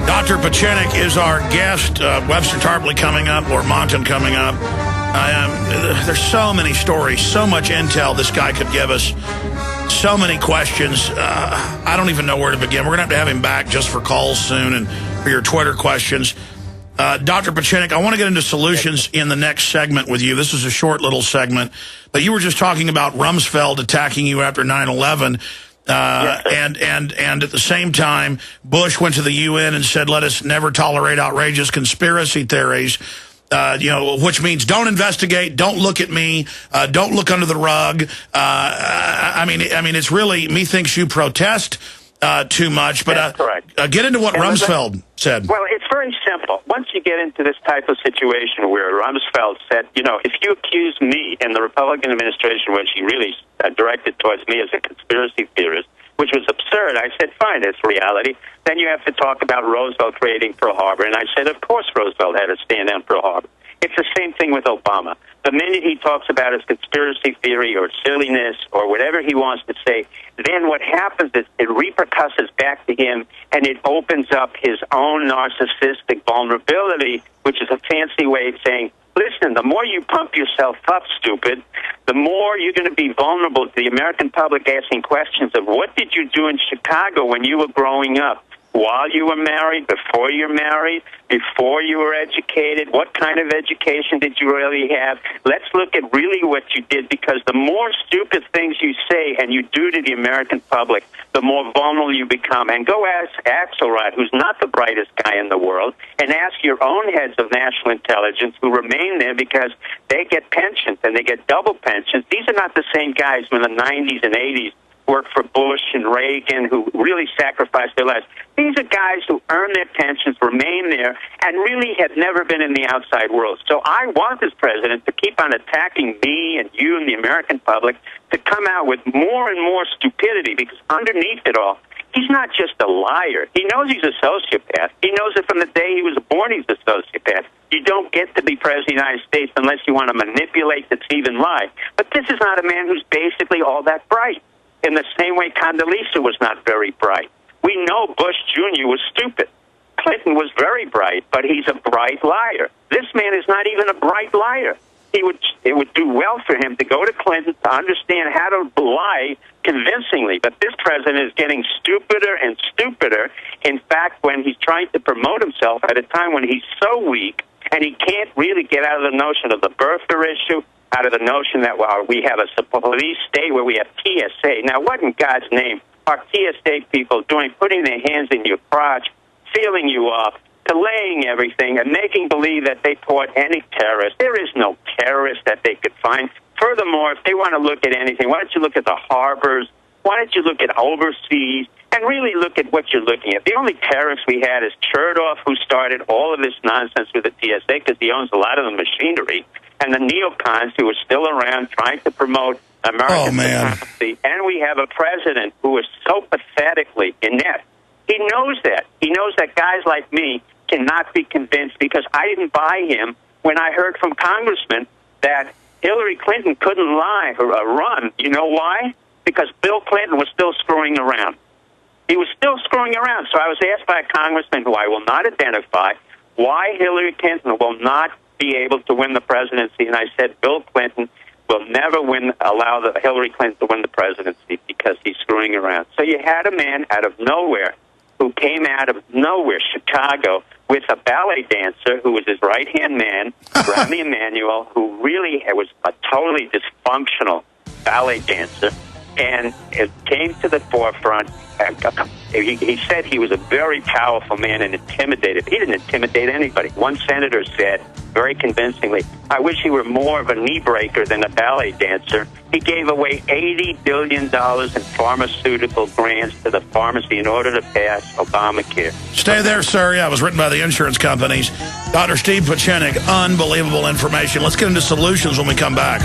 Dr. Pieczenik is our guest. Webster Tarpley coming up, or Monton coming up. There's so many stories, so much intel this guy could give us. So many questions. I don't even know where to begin. We're going to have him back just for calls soon and for your Twitter questions. Dr. Pieczenik, I want to get into solutions in the next segment with you. This is a short little segment. But you were just talking about Rumsfeld attacking you after 9/11. Yes, and at the same time, Bush went to the UN and said, let us never tolerate outrageous conspiracy theories, which means don't investigate, don't look at me, don't look under the rug. I mean, it's really methinks you protest too much. But that's correct. Get into what Rumsfeld said. Well, it's very simple. Once you get into this type of situation where Rumsfeld said, if you accuse me and the Republican administration, which he really directed towards me as a conspiracy theorist, which was absurd, I said, fine, it's reality. Then you have to talk about Roosevelt creating Pearl Harbor. And I said, of course Roosevelt had to stand down Pearl Harbor. It's the same thing with Obama. The minute he talks about his conspiracy theory or silliness or whatever he wants to say, then what happens is it repercusses back to him, and it opens up his own narcissistic vulnerability, which is a fancy way of saying, listen, the more you pump yourself up, stupid, the more you're going to be vulnerable to the American public asking questions of what did you do in Chicago when you were growing up? While you were married, before you're married, before you were educated, what kind of education did you really have? Let's look at really what you did, because the more stupid things you say and you do to the American public, the more vulnerable you become. And go ask Axelrod, who's not the brightest guy in the world, and ask your own heads of national intelligence who remain there because they get pensions and they get double pensions. These are not the same guys from the 90s and 80s worked for Bush and Reagan, who really sacrificed their lives. These are guys who earn their pensions, remain there, and really have never been in the outside world. So I want this president to keep on attacking me and you and the American public, to come out with more and more stupidity, because underneath it all, he's not just a liar. He knows he's a sociopath. He knows it from the day he was born he's a sociopath. You don't get to be president of the United States unless you want to manipulate, deceive, and lie. But this is not a man who's basically all that bright. In the same way Condoleezza was not very bright. We know Bush Jr. was stupid. Clinton was very bright, but he's a bright liar. This man is not even a bright liar. It would do well for him to go to Clinton to understand how to lie convincingly. But this president is getting stupider and stupider. In fact, when he's trying to promote himself at a time when he's so weak and he can't really get out of the notion of the birther issue, out of the notion that we have a police state where we have TSA. Now, what in God's name are TSA people doing, putting their hands in your crotch, feeling you off, delaying everything, and making believe that they caught any terrorist? There is no terrorist that they could find. Furthermore, if they want to look at anything, why don't you look at the harbors? Why don't you look at overseas and really look at what you're looking at? The only terrorist we had is Chertoff, who started all of this nonsense with the TSA because he owns a lot of the machinery, and the neocons who are still around trying to promote American supremacy. And we have a president who is so pathetically inept. He knows that. He knows that guys like me cannot be convinced, because I didn't buy him when I heard from congressmen that Hillary Clinton couldn't lie or run. You know why? Because Bill Clinton was still screwing around. He was still screwing around. So I was asked by a congressman who I will not identify why Hillary Clinton will not be able to win the presidency, and I said Bill Clinton will never allow Hillary Clinton to win the presidency because he's screwing around. So you had a man out of nowhere who came out of nowhere, Chicago, with a ballet dancer who was his right-hand man, Rodney Emanuel, who really was a totally dysfunctional ballet dancer, and it came to the forefront. He said he was a very powerful man and intimidated. He didn't intimidate anybody. One senator said very convincingly, I wish he were more of a knee breaker than a ballet dancer. He gave away $80 billion in pharmaceutical grants to the pharmacy in order to pass Obamacare. Stay there, sir. Yeah, it was written by the insurance companies. Dr. Steve Pieczenik, unbelievable information. Let's get into solutions when we come back.